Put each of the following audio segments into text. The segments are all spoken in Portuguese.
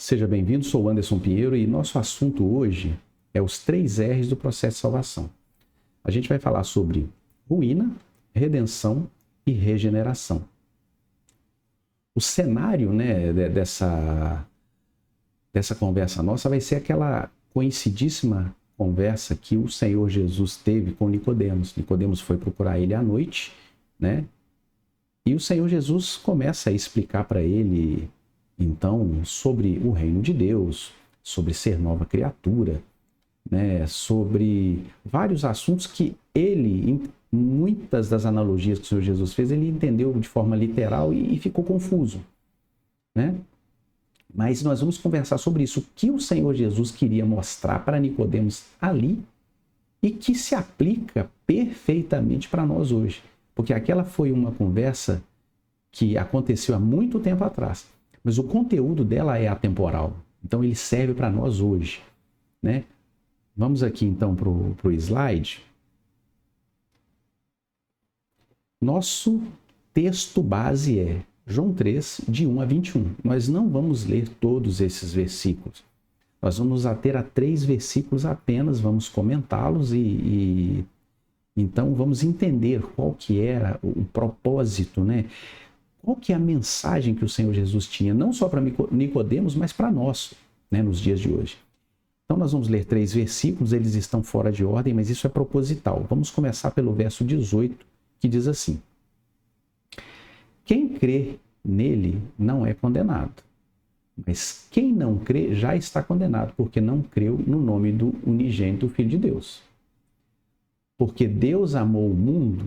Seja bem-vindo, sou o Anderson Pinheiro e nosso assunto hoje é os 3 R's do processo de salvação. A gente vai falar sobre ruína, redenção e regeneração. O cenário, dessa conversa nossa vai ser aquela conhecidíssima conversa que o Senhor Jesus teve com Nicodemos. Nicodemos foi procurar ele à noite, né? E o Senhor Jesus começa a explicar para ele, então, sobre o reino de Deus, sobre ser nova criatura, né? Sobre vários assuntos que ele, em muitas das analogias que o Senhor Jesus fez, ele entendeu de forma literal e ficou confuso, né? Mas nós vamos conversar sobre isso, o que o Senhor Jesus queria mostrar para Nicodemos ali e que se aplica perfeitamente para nós hoje. Porque aquela foi uma conversa que aconteceu há muito tempo atrás, mas o conteúdo dela é atemporal. Então ele serve para nós hoje, né? Vamos aqui então para o slide. Nosso texto base é João 3, de 1 a 21. Nós não vamos ler todos esses versículos. Nós vamos nos ater a 3 versículos apenas, vamos comentá-los e então vamos entender qual que era o propósito, né? Qual que é a mensagem que o Senhor Jesus tinha, não só para Nicodemos, mas para nós, né, nos dias de hoje. Então nós vamos ler 3 versículos, eles estão fora de ordem, mas isso é proposital. Vamos começar pelo verso 18, que diz assim: quem crê nele não é condenado, mas quem não crê já está condenado, porque não creu no nome do unigênito Filho de Deus. Porque Deus amou o mundo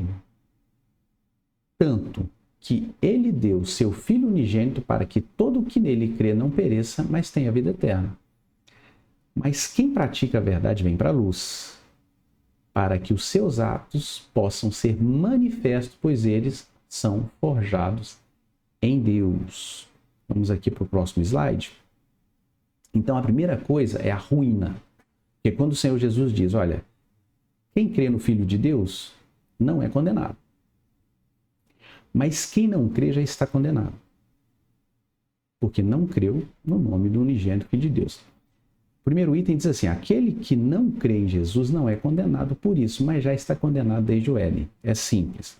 tanto que ele deu seu Filho unigênito para que todo o que nele crê não pereça, mas tenha vida eterna. Mas quem pratica a verdade vem para a luz, para que os seus atos possam ser manifestos, pois eles são forjados em Deus. Vamos aqui para o próximo slide. Então, a primeira coisa é a ruína. Porque quando o Senhor Jesus diz, olha, quem crê no Filho de Deus não é condenado. Mas quem não crê já está condenado. Porque não creu no nome do unigênito Filho de Deus. O primeiro item diz assim, aquele que não crê em Jesus não é condenado por isso, mas já está condenado desde o Éden. É simples.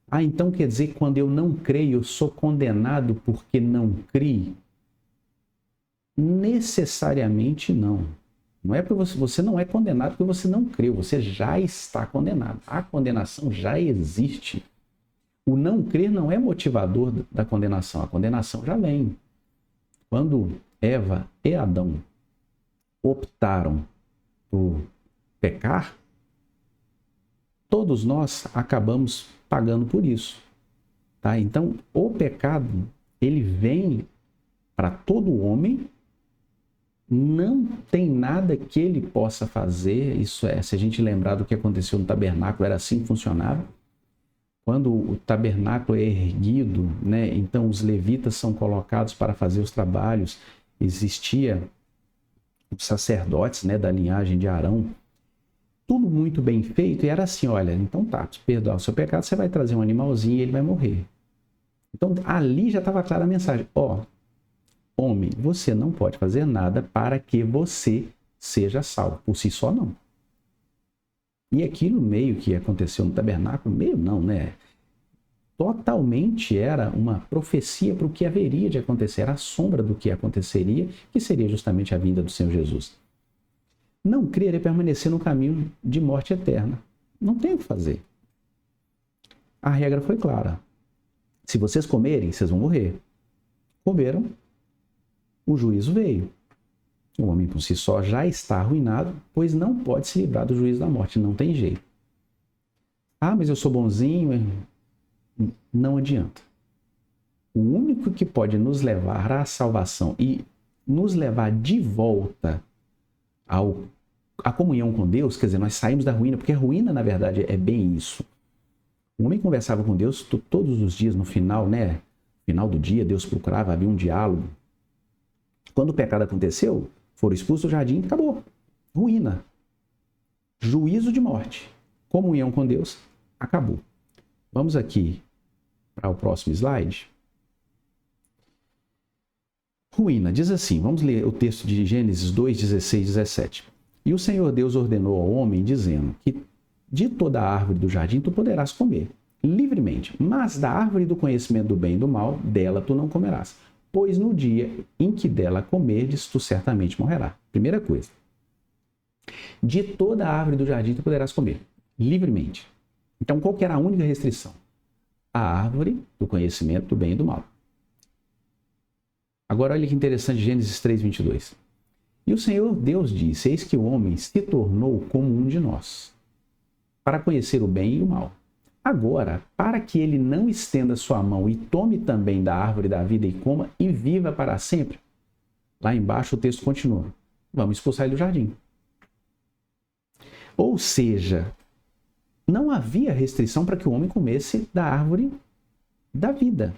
Ah, então quer dizer que quando eu não creio, eu sou condenado porque não criei? Necessariamente não. Não é porque você não é condenado porque você não creu, você já está condenado. A condenação já existe. O não crer não é motivador da condenação, a condenação já vem. Quando Eva e Adão optaram por pecar, todos nós acabamos pagando por isso, tá? Então, o pecado, ele vem para todo homem, não tem nada que ele possa fazer, isso é, se a gente lembrar do que aconteceu no tabernáculo, era assim que funcionava. Quando o tabernáculo é erguido, né, então os levitas são colocados para fazer os trabalhos, existia os sacerdotes, né, da linhagem de Arão, tudo muito bem feito, e era assim, olha, então tá, perdoar o seu pecado, você vai trazer um animalzinho e ele vai morrer. Então ali já estava clara a mensagem, homem, você não pode fazer nada para que você seja salvo, por si só não. E aquilo meio que aconteceu no tabernáculo, meio não, né? Totalmente era uma profecia para o que haveria de acontecer, era a sombra do que aconteceria, que seria justamente a vinda do Senhor Jesus. Não crer é permanecer no caminho de morte eterna. Não tem o que fazer. A regra foi clara. Se vocês comerem, vocês vão morrer. Comeram, o juízo veio. O homem por si só já está arruinado, pois não pode se livrar do juízo da morte, não tem jeito. Ah, mas eu sou bonzinho. Não adianta. O único que pode nos levar à salvação e nos levar de volta à comunhão com Deus, quer dizer, nós saímos da ruína, porque a ruína, na verdade, é bem isso. O homem conversava com Deus todos os dias, no final, né? No final do dia, Deus procurava, havia um diálogo. Quando o pecado aconteceu, foram expulsos do jardim, acabou. Ruína. Juízo de morte. Comunhão com Deus, acabou. Vamos aqui para o próximo slide. Ruína. Diz assim, vamos ler o texto de Gênesis 2, 16, 17. E o Senhor Deus ordenou ao homem, dizendo que de toda a árvore do jardim tu poderás comer livremente, mas da árvore do conhecimento do bem e do mal, dela tu não comerás, pois no dia em que dela comerdes, tu certamente morrerás. Primeira coisa. De toda a árvore do jardim tu poderás comer livremente. Então, qual que era a única restrição? A árvore do conhecimento do bem e do mal. Agora, olha que interessante, Gênesis 3, 22. E o Senhor Deus disse, eis que o homem se tornou como um de nós, para conhecer o bem e o mal. Agora, para que ele não estenda sua mão e tome também da árvore da vida e coma e viva para sempre. Lá embaixo o texto continua. Vamos expulsar ele do jardim. Ou seja, não havia restrição para que o homem comesse da árvore da vida.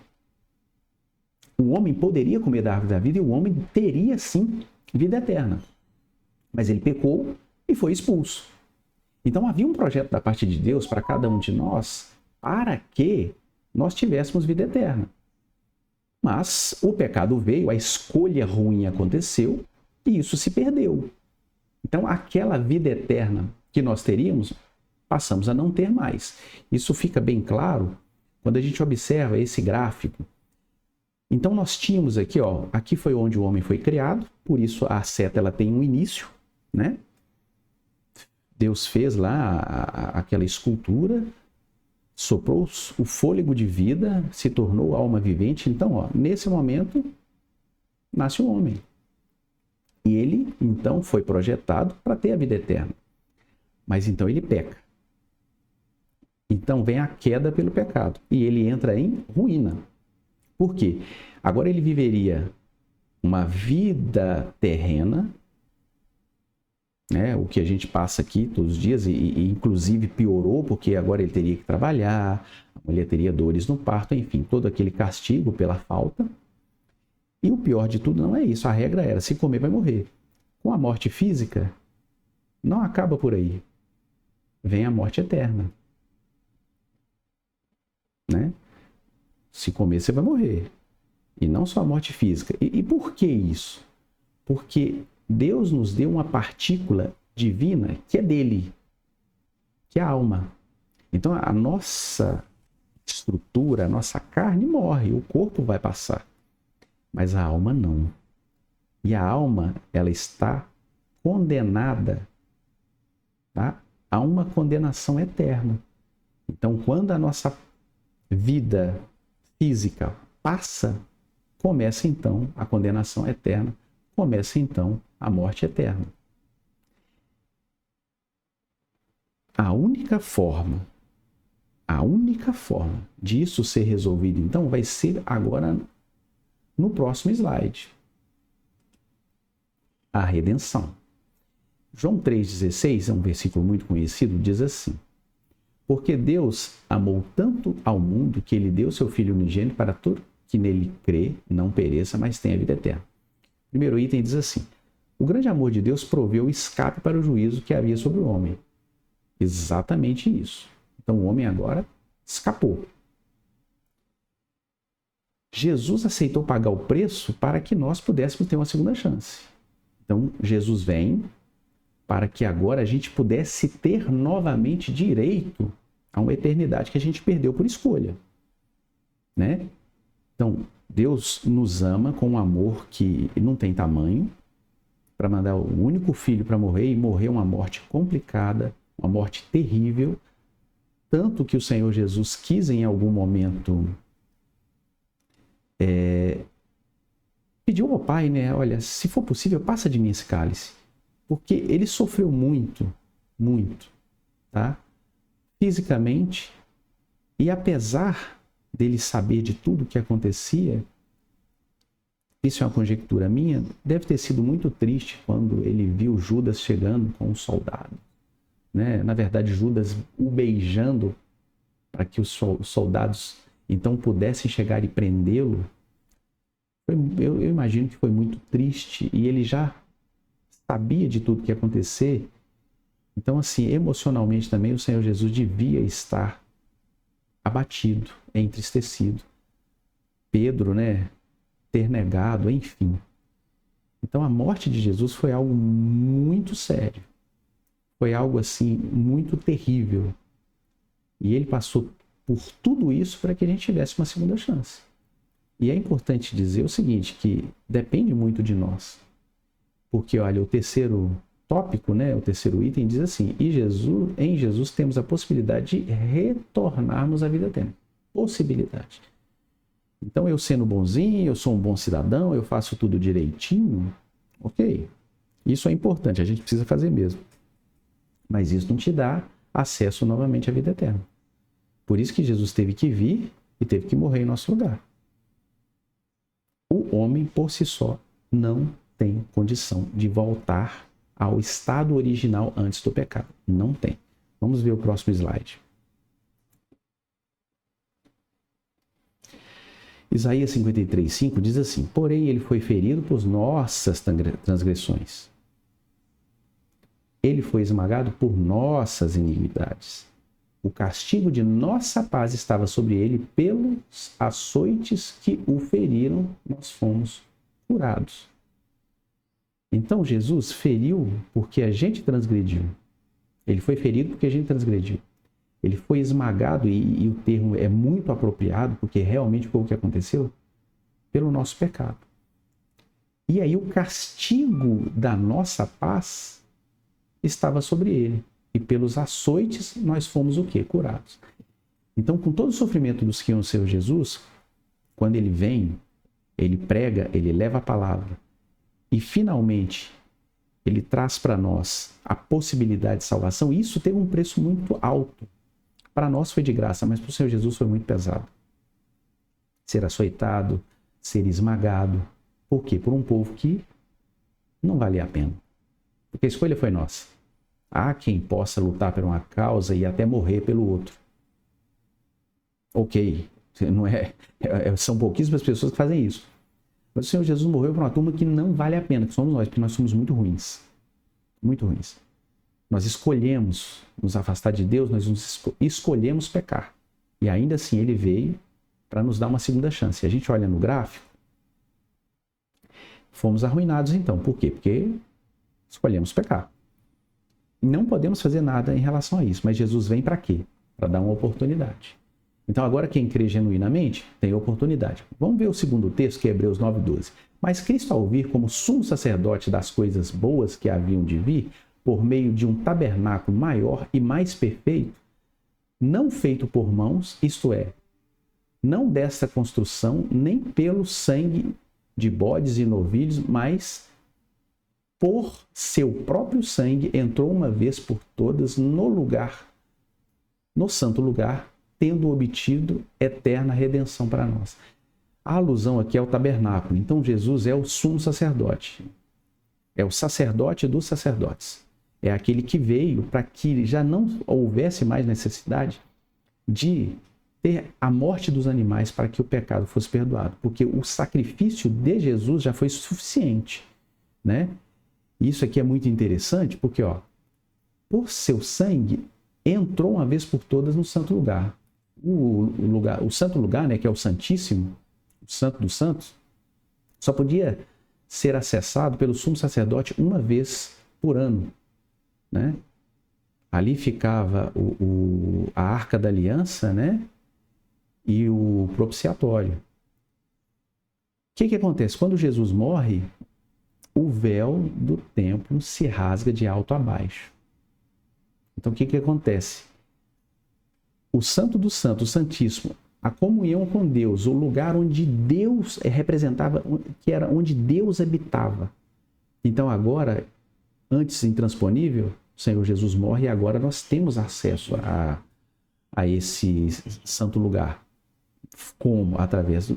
O homem poderia comer da árvore da vida e o homem teria, sim, vida eterna. Mas ele pecou e foi expulso. Então havia um projeto da parte de Deus para cada um de nós para que nós tivéssemos vida eterna. Mas o pecado veio, a escolha ruim aconteceu e isso se perdeu. Então aquela vida eterna que nós teríamos, passamos a não ter mais. Isso fica bem claro quando a gente observa esse gráfico. Então nós tínhamos aqui, ó, aqui foi onde o homem foi criado, por isso a seta ela tem um início, né? Deus fez lá aquela escultura, soprou o fôlego de vida, se tornou alma vivente. Então, ó, nesse momento, nasce o homem. E ele, então, foi projetado para ter a vida eterna. Mas então ele peca. Então vem a queda pelo pecado. E ele entra em ruína. Por quê? Agora ele viveria uma vida terrena, né, o que a gente passa aqui todos os dias, e inclusive piorou, porque agora ele teria que trabalhar, a mulher teria dores no parto, enfim, todo aquele castigo pela falta. E o pior de tudo não é isso, a regra era, se comer vai morrer. Com a morte física, não acaba por aí. Vem a morte eterna. Né? Se comer, você vai morrer. E não só a morte física. E por que isso? Porque Deus nos deu uma partícula divina que é dele, que é a alma. Então a nossa estrutura, a nossa carne morre, o corpo vai passar, mas a alma não. E a alma, ela está condenada, tá? A uma condenação eterna. Então quando a nossa vida física passa, começa então a condenação eterna, começa então a morte eterna. A única forma disso ser resolvido, então, vai ser agora no próximo slide. A redenção. João 3,16 é um versículo muito conhecido, diz assim: porque Deus amou tanto ao mundo que ele deu seu Filho unigênito para todo que nele crê, não pereça, mas tenha vida eterna. O primeiro item diz assim: o grande amor de Deus proveu o escape para o juízo que havia sobre o homem. Exatamente isso. Então o homem agora escapou. Jesus aceitou pagar o preço para que nós pudéssemos ter uma segunda chance. Então Jesus vem para que agora a gente pudesse ter novamente direito a uma eternidade que a gente perdeu por escolha. Né? Então, Deus nos ama com um amor que não tem tamanho, para mandar o único filho para morrer, e morrer uma morte complicada, uma morte terrível, tanto que o Senhor Jesus quis em algum momento pediu ao Pai, né? Olha, se for possível, passa de mim esse cálice. Porque ele sofreu muito, muito, tá? Fisicamente, e apesar dele saber de tudo o que acontecia, isso é uma conjectura minha, deve ter sido muito triste quando ele viu Judas chegando com um soldado. Né? Na verdade, Judas o beijando para que os soldados então pudessem chegar e prendê-lo. Eu imagino que foi muito triste e ele já sabia de tudo que ia acontecer. Então, assim, emocionalmente também o Senhor Jesus devia estar abatido, entristecido. Pedro, né, ter negado, enfim. Então a morte de Jesus foi algo muito sério. Foi algo assim muito terrível. E ele passou por tudo isso para que a gente tivesse uma segunda chance. E é importante dizer o seguinte, que depende muito de nós. Porque, olha, o terceiro tópico, né, o terceiro item diz assim, em Jesus temos a possibilidade de retornarmos à vida eterna. Possibilidade. Então, eu sendo bonzinho, eu sou um bom cidadão, eu faço tudo direitinho, ok. Isso é importante, a gente precisa fazer mesmo. Mas isso não te dá acesso novamente à vida eterna. Por isso que Jesus teve que vir e teve que morrer em nosso lugar. O homem, por si só, não tem condição de voltar ao estado original antes do pecado. Não tem. Vamos ver o próximo slide. Isaías 53:5 diz assim, porém ele foi ferido por nossas transgressões. Ele foi esmagado por nossas iniquidades. O castigo de nossa paz estava sobre ele, pelos açoites que o feriram, nós fomos curados. Então Jesus feriu porque a gente transgrediu. Ele foi ferido porque a gente transgrediu. Ele foi esmagado, e o termo é muito apropriado, porque realmente foi o que aconteceu, pelo nosso pecado. E aí o castigo da nossa paz estava sobre ele. E pelos açoites nós fomos o quê? Curados. Então, com todo o sofrimento dos que iam ser Jesus, quando ele vem, ele prega, ele leva a palavra, e finalmente ele traz para nós a possibilidade de salvação, isso teve um preço muito alto. Para nós foi de graça, mas para o Senhor Jesus foi muito pesado. Ser açoitado, ser esmagado. Por quê? Por um povo que não valia a pena. Porque a escolha foi nossa. Há quem possa lutar por uma causa e até morrer pelo outro. Ok, não são pouquíssimas pessoas que fazem isso. Mas o Senhor Jesus morreu por uma turma que não vale a pena, que somos nós, porque nós somos muito ruins. Muito ruins. Nós escolhemos nos afastar de Deus, nós escolhemos pecar. E ainda assim ele veio para nos dar uma segunda chance. E a gente olha no gráfico, fomos arruinados então. Por quê? Porque escolhemos pecar. Não podemos fazer nada em relação a isso, mas Jesus vem para quê? Para dar uma oportunidade. Então agora quem crê genuinamente tem oportunidade. Vamos ver o segundo texto, que é Hebreus 9:12. Mas Cristo, ao vir como sumo sacerdote das coisas boas que haviam de vir, por meio de um tabernáculo maior e mais perfeito, não feito por mãos, isto é, não desta construção, nem pelo sangue de bodes e novilhos, mas por seu próprio sangue entrou uma vez por todas no santo lugar, tendo obtido eterna redenção para nós. A alusão aqui é o tabernáculo. Então Jesus é o sumo sacerdote. É o sacerdote dos sacerdotes. É aquele que veio para que já não houvesse mais necessidade de ter a morte dos animais para que o pecado fosse perdoado. Porque o sacrifício de Jesus já foi suficiente, né? Isso aqui é muito interessante porque, por seu sangue, entrou uma vez por todas no santo lugar. O santo lugar, né, que é o Santíssimo, o Santo dos Santos, só podia ser acessado pelo sumo sacerdote uma vez por ano, né? Ali ficava a Arca da Aliança, né? E o propiciatório. O que acontece? Quando Jesus morre, o véu do templo se rasga de alto a baixo. Então, o que acontece? O Santo dos Santos, o Santíssimo, a comunhão com Deus, o lugar onde Deus representava, que era onde Deus habitava. Então, agora, antes intransponível, o Senhor Jesus morre e agora nós temos acesso a esse santo lugar. Como? Através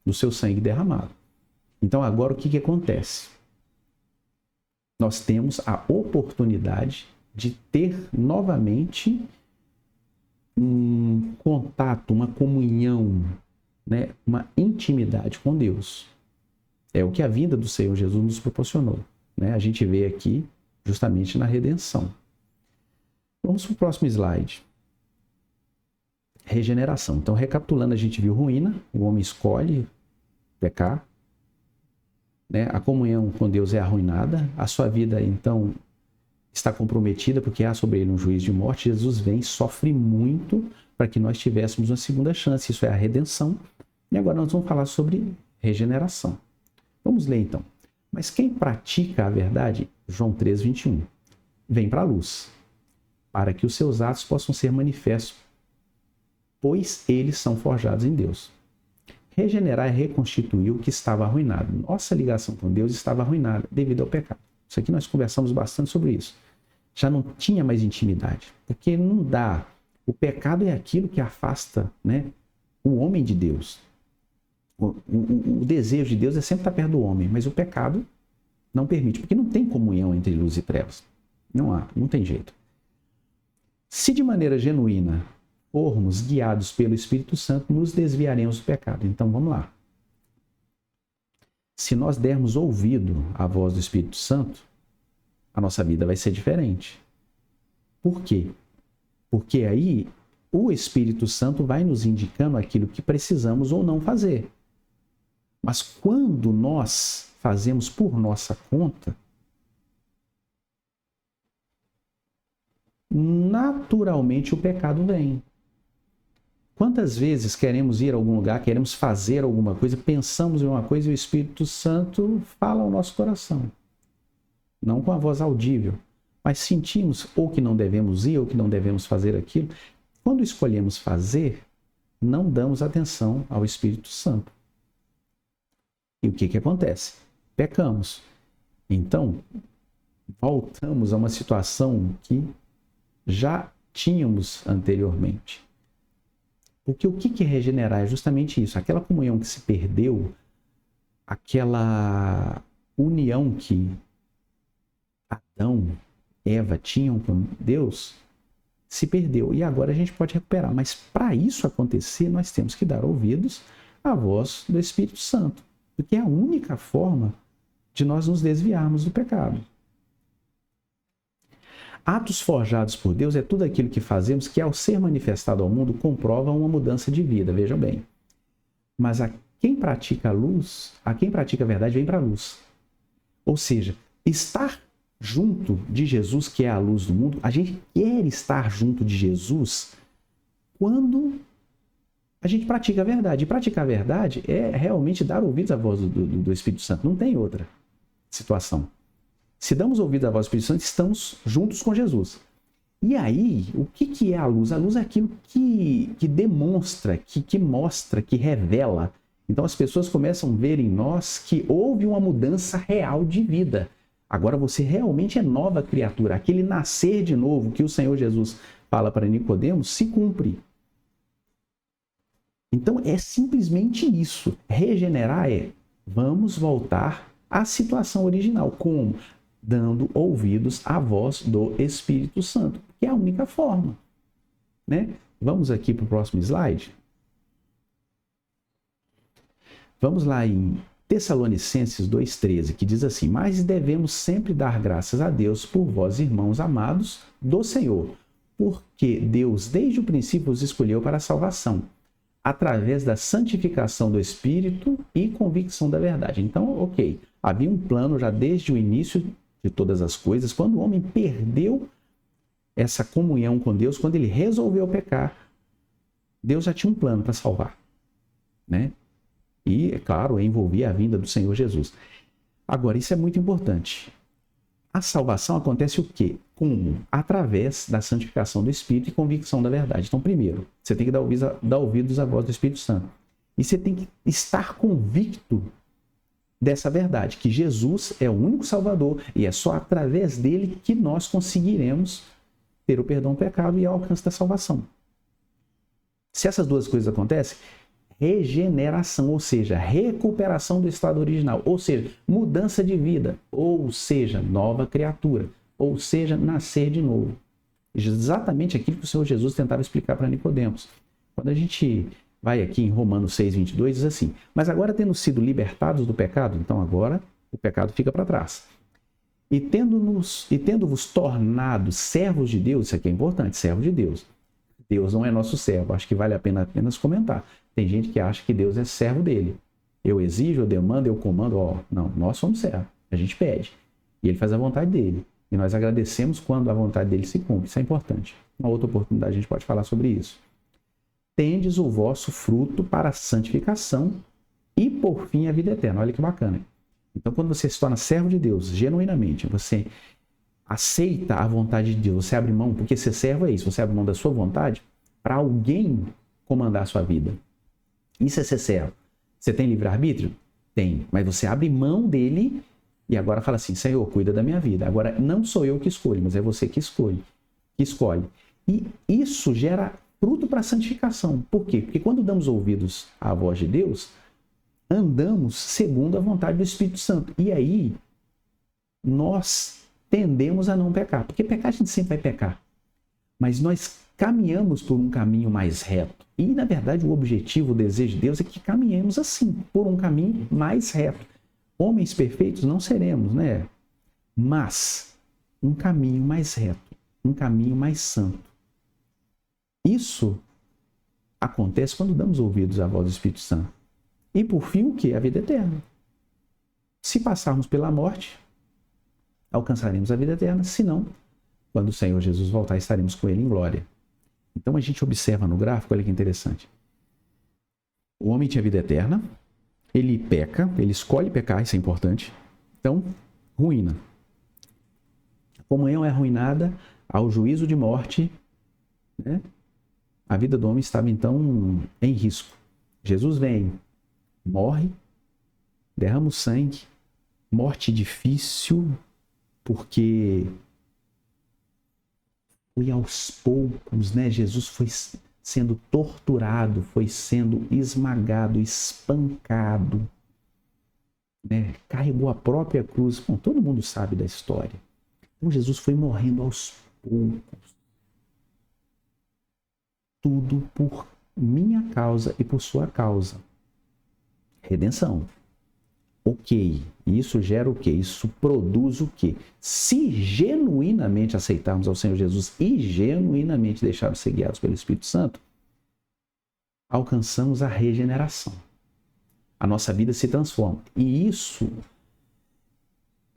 do seu sangue derramado. Então, agora o que acontece? Nós temos a oportunidade de ter novamente um contato, uma comunhão, né? Uma intimidade com Deus. É o que a vinda do Senhor Jesus nos proporcionou, né? A gente vê aqui justamente na redenção. Vamos para o próximo slide. Regeneração. Então, recapitulando, a gente viu ruína, o homem escolhe pecar. né? A comunhão com Deus é arruinada, a sua vida, então, está comprometida porque há sobre ele um juízo de morte. Jesus vem, sofre muito para que nós tivéssemos uma segunda chance. Isso é a redenção. E agora nós vamos falar sobre regeneração. Vamos ler então. Mas quem pratica a verdade, João 3:21, vem para a luz, para que os seus atos possam ser manifestos, pois eles são forjados em Deus. Regenerar é reconstituir o que estava arruinado. Nossa ligação com Deus estava arruinada devido ao pecado. Isso aqui nós conversamos bastante sobre isso. Já não tinha mais intimidade, porque não dá. O pecado é aquilo que afasta, né, o homem de Deus. O desejo de Deus é sempre estar perto do homem, mas o pecado não permite, porque não tem comunhão entre luz e trevas. Não tem jeito. Se de maneira genuína formos guiados pelo Espírito Santo, nos desviaremos do pecado. Então vamos lá. Se nós dermos ouvido à voz do Espírito Santo, a nossa vida vai ser diferente. Por quê? Porque aí o Espírito Santo vai nos indicando aquilo que precisamos ou não fazer. Mas quando nós fazemos por nossa conta, naturalmente o pecado vem. Quantas vezes queremos ir a algum lugar, queremos fazer alguma coisa, pensamos em uma coisa e o Espírito Santo fala ao nosso coração. Não com a voz audível, mas sentimos ou que não devemos ir ou que não devemos fazer aquilo. Quando escolhemos fazer, não damos atenção ao Espírito Santo. E o que acontece? Pecamos. Então, voltamos a uma situação que já tínhamos anteriormente. Porque o que é regenerar? É justamente isso. Aquela comunhão que se perdeu, aquela união que Adão, Eva tinham com Deus, se perdeu. E agora a gente pode recuperar. Mas para isso acontecer, nós temos que dar ouvidos à voz do Espírito Santo. Porque é a única forma de nós nos desviarmos do pecado. Atos forjados por Deus é tudo aquilo que fazemos que, ao ser manifestado ao mundo, comprova uma mudança de vida. Vejam bem. Mas a quem pratica a luz, a quem pratica a verdade, vem para a luz. Ou seja, estar junto de Jesus, que é a luz do mundo, a gente quer estar junto de Jesus quando a gente pratica a verdade. E praticar a verdade é realmente dar ouvidos à voz do Espírito Santo. Não tem outra situação. Se damos ouvido à voz do Espírito Santo, estamos juntos com Jesus. E aí, o que é a luz? A luz é aquilo que demonstra, que mostra, que revela. Então as pessoas começam a ver em nós que houve uma mudança real de vida. Agora você realmente é nova criatura. Aquele nascer de novo que o Senhor Jesus fala para Nicodemos se cumpre. Então é simplesmente isso. Regenerar é vamos voltar à situação original. Como? Dando ouvidos à voz do Espírito Santo, que é a única forma, né? Vamos aqui para o próximo slide. Vamos lá em Tessalonicenses 2,13, que diz assim: mas devemos sempre dar graças a Deus por vós, irmãos amados do Senhor, porque Deus desde o princípio os escolheu para a salvação, através da santificação do Espírito e convicção da verdade. Então, ok, havia um plano já desde o início de todas as coisas. Quando o homem perdeu essa comunhão com Deus, quando ele resolveu pecar, Deus já tinha um plano para salvar, né? E, é claro, envolvia a vinda do Senhor Jesus. Agora, isso é muito importante. A salvação acontece o quê? Como? Através da santificação do Espírito e convicção da verdade. Então, primeiro, você tem que dar ouvidos à voz do Espírito Santo. E você tem que estar convicto dessa verdade, que Jesus é o único Salvador e é só através dele que nós conseguiremos ter o perdão do pecado e o alcance da salvação. Se essas duas coisas acontecem, regeneração, ou seja, recuperação do estado original, ou seja, mudança de vida, ou seja, nova criatura, ou seja, nascer de novo. Exatamente aquilo que o Senhor Jesus tentava explicar para Nicodemos. Quando a gente vai aqui em Romanos 6,22, diz assim: mas agora tendo sido libertados do pecado, então agora o pecado fica para trás. E tendo-vos tornado servos de Deus, isso aqui é importante, servo de Deus. Deus não é nosso servo, acho que vale a pena apenas comentar. Tem gente que acha que Deus é servo dele. eu exijo, eu demando, eu comando. Ó, não, nós somos servos. A gente pede. E ele faz a vontade dele. E nós agradecemos quando a vontade dele se cumpre. Isso é importante. Uma outra oportunidade a gente pode falar sobre isso. Tendes o vosso fruto para a santificação e, por fim, a vida eterna. Olha que bacana. Então, quando você se torna servo de Deus, genuinamente, você aceita a vontade de Deus, você abre mão, porque ser servo é isso, você abre mão da sua vontade para alguém comandar a sua vida. Isso é ser servo. Você tem livre-arbítrio? Tem. Mas você abre mão dele e agora fala assim, Senhor, cuida da minha vida. Agora, não sou eu que escolho, mas é você que escolhe. E isso gera fruto para a santificação. Por quê? Porque quando damos ouvidos à voz de Deus, andamos segundo a vontade do Espírito Santo. E aí, nós tendemos a não pecar. Porque pecar a gente sempre vai pecar. Mas nós caminhamos por um caminho mais reto. E, na verdade, o objetivo, o desejo de Deus é que caminhemos assim, por um caminho mais reto. Homens perfeitos não seremos, né? Mas um caminho mais reto, um caminho mais santo. Isso acontece quando damos ouvidos à voz do Espírito Santo. E por fim, o que? A vida eterna. Se passarmos pela morte, alcançaremos a vida eterna. Se não, quando o Senhor Jesus voltar, estaremos com ele em glória. Então a gente observa no gráfico, olha que interessante. O homem tinha vida eterna, ele peca, ele escolhe pecar, isso é importante. Então, ruína. A comunhão é arruinada ao juízo de morte, né? A vida do homem estava então em risco. Jesus vem, morre, derrama o sangue, morte difícil, porque foi aos poucos, né? Jesus foi sendo torturado, foi sendo esmagado, espancado, né? Carregou a própria cruz. Bom, todo mundo sabe da história. Então Jesus foi morrendo aos poucos. Tudo por minha causa e por sua causa. Redenção. Ok. Isso gera o quê? Isso produz o quê? Se genuinamente aceitarmos ao Senhor Jesus e genuinamente deixarmos ser guiados pelo Espírito Santo, alcançamos a regeneração. A nossa vida se transforma. E isso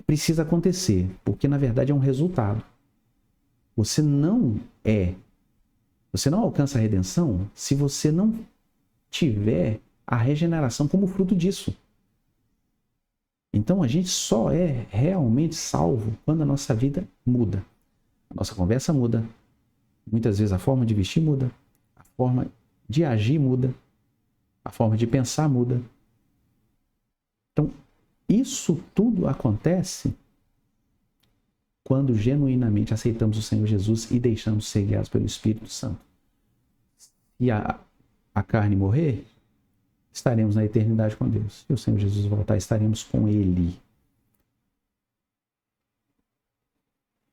precisa acontecer, porque na verdade é um resultado. Você não alcança a redenção se você não tiver a regeneração como fruto disso. Então a gente só é realmente salvo quando a nossa vida muda. A nossa conversa muda. Muitas vezes a forma de vestir muda. A forma de agir muda. A forma de pensar muda. Então, isso tudo acontece quando genuinamente aceitamos o Senhor Jesus e deixamos ser guiados pelo Espírito Santo. Se a carne morrer, estaremos na eternidade com Deus. Se o Senhor Jesus voltar, estaremos com Ele.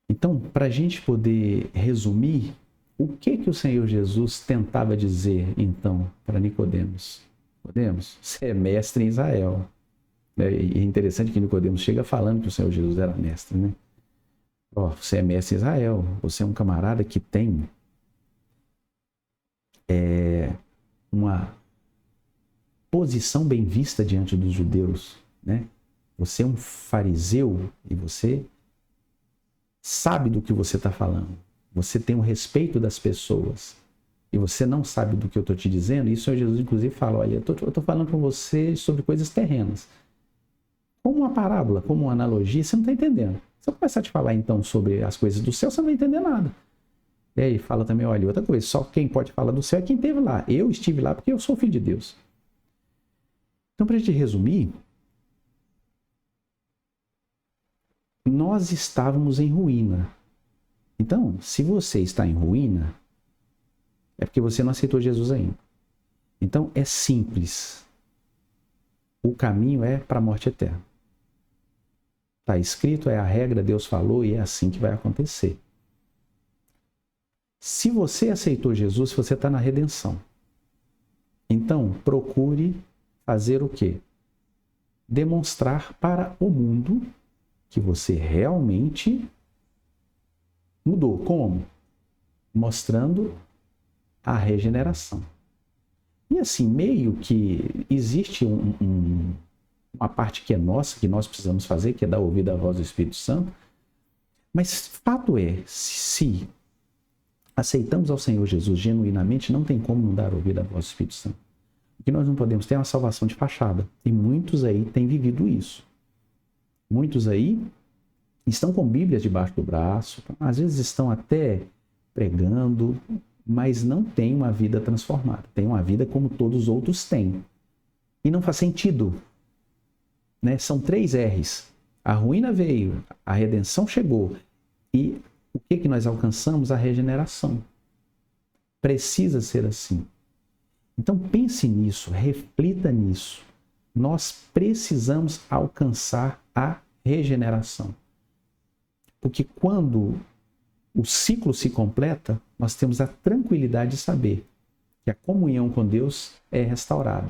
Então, para a gente poder resumir, o que o Senhor Jesus tentava dizer, então, para Nicodemos? Nicodemos, você é mestre em Israel. E é interessante que Nicodemos chega falando que o Senhor Jesus era mestre, né? Você é mestre em Israel, você é um camarada que tem uma posição bem vista diante dos judeus, né? Você é um fariseu e você sabe do que você está falando. Você tem o respeito das pessoas e você não sabe do que eu estou te dizendo. E o Senhor Jesus, inclusive, fala, olha, eu estou falando com você sobre coisas terrenas. Como uma parábola, como uma analogia, você não está entendendo. Se eu começar a te falar, então, sobre as coisas do céu, você não vai entender nada. E aí fala também, olha, outra coisa, só quem pode falar do céu é quem esteve lá. Eu estive lá porque eu sou filho de Deus. Então, para a gente resumir, nós estávamos em ruína. Então, se você está em ruína, é porque você não aceitou Jesus ainda. Então, é simples. O caminho é para a morte eterna. Está escrito, é a regra, Deus falou e é assim que vai acontecer. Se você aceitou Jesus, você está na redenção. Então, procure fazer o quê? Demonstrar para o mundo que você realmente mudou. Como? Mostrando a regeneração. E assim, meio que existe uma parte que é nossa, que nós precisamos fazer, que é dar ouvido à voz do Espírito Santo. Mas fato é, se aceitamos ao Senhor Jesus genuinamente, não tem como não dar ouvido à voz do Espírito Santo. O que nós não podemos ter é uma salvação de fachada. E muitos aí têm vivido isso. Muitos aí estão com Bíblias debaixo do braço, às vezes estão até pregando, mas não têm uma vida transformada. Tem uma vida como todos os outros têm. E não faz sentido. Né? São 3 R's. A ruína veio, a redenção chegou. E o que nós alcançamos? A regeneração. Precisa ser assim. Então pense nisso, reflita nisso. Nós precisamos alcançar a regeneração. Porque quando o ciclo se completa, nós temos a tranquilidade de saber que a comunhão com Deus é restaurada.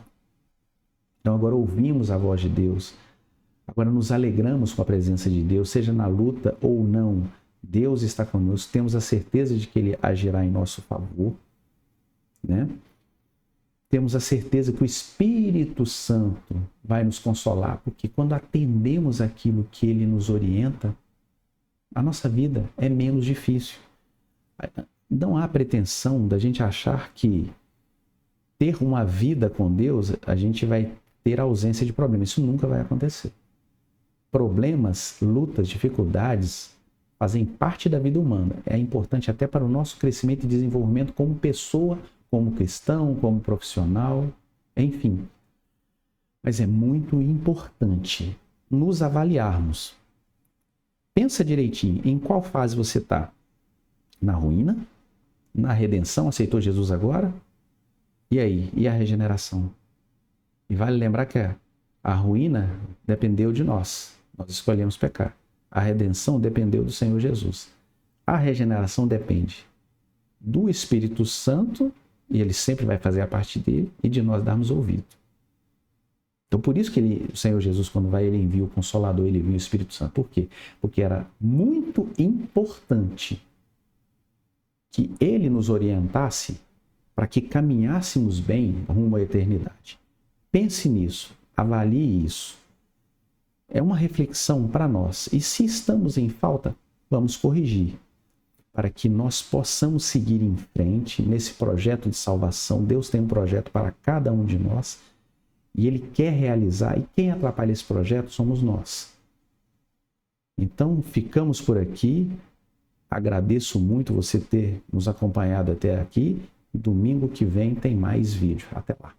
Então agora ouvimos a voz de Deus, agora nos alegramos com a presença de Deus, seja na luta ou não, Deus está conosco, temos a certeza de que Ele agirá em nosso favor, né? Temos a certeza que o Espírito Santo vai nos consolar, porque quando atendemos aquilo que Ele nos orienta, a nossa vida é menos difícil. Não há pretensão da gente achar que ter uma vida com Deus, a gente vai ter ausência de problemas. Isso nunca vai acontecer. Problemas, lutas, dificuldades fazem parte da vida humana. É importante até para o nosso crescimento e desenvolvimento como pessoa, como cristão, como profissional, enfim. Mas é muito importante nos avaliarmos. Pensa direitinho, em qual fase você está? Na ruína? Na redenção? Aceitou Jesus agora? E aí? E a regeneração? E vale lembrar que a ruína dependeu de nós. Nós escolhemos pecar. A redenção dependeu do Senhor Jesus. A regeneração depende do Espírito Santo, e Ele sempre vai fazer a parte dele, e de nós darmos ouvido. Então, por isso que o Senhor Jesus, quando vai, Ele envia o Consolador, Ele envia o Espírito Santo. Por quê? Porque era muito importante que Ele nos orientasse para que caminhássemos bem rumo à eternidade. Pense nisso, avalie isso. É uma reflexão para nós. E se estamos em falta, vamos corrigir, para que nós possamos seguir em frente nesse projeto de salvação. Deus tem um projeto para cada um de nós, e Ele quer realizar, e quem atrapalha esse projeto somos nós. Então, ficamos por aqui. Agradeço muito você ter nos acompanhado até aqui. Domingo que vem tem mais vídeo. Até lá.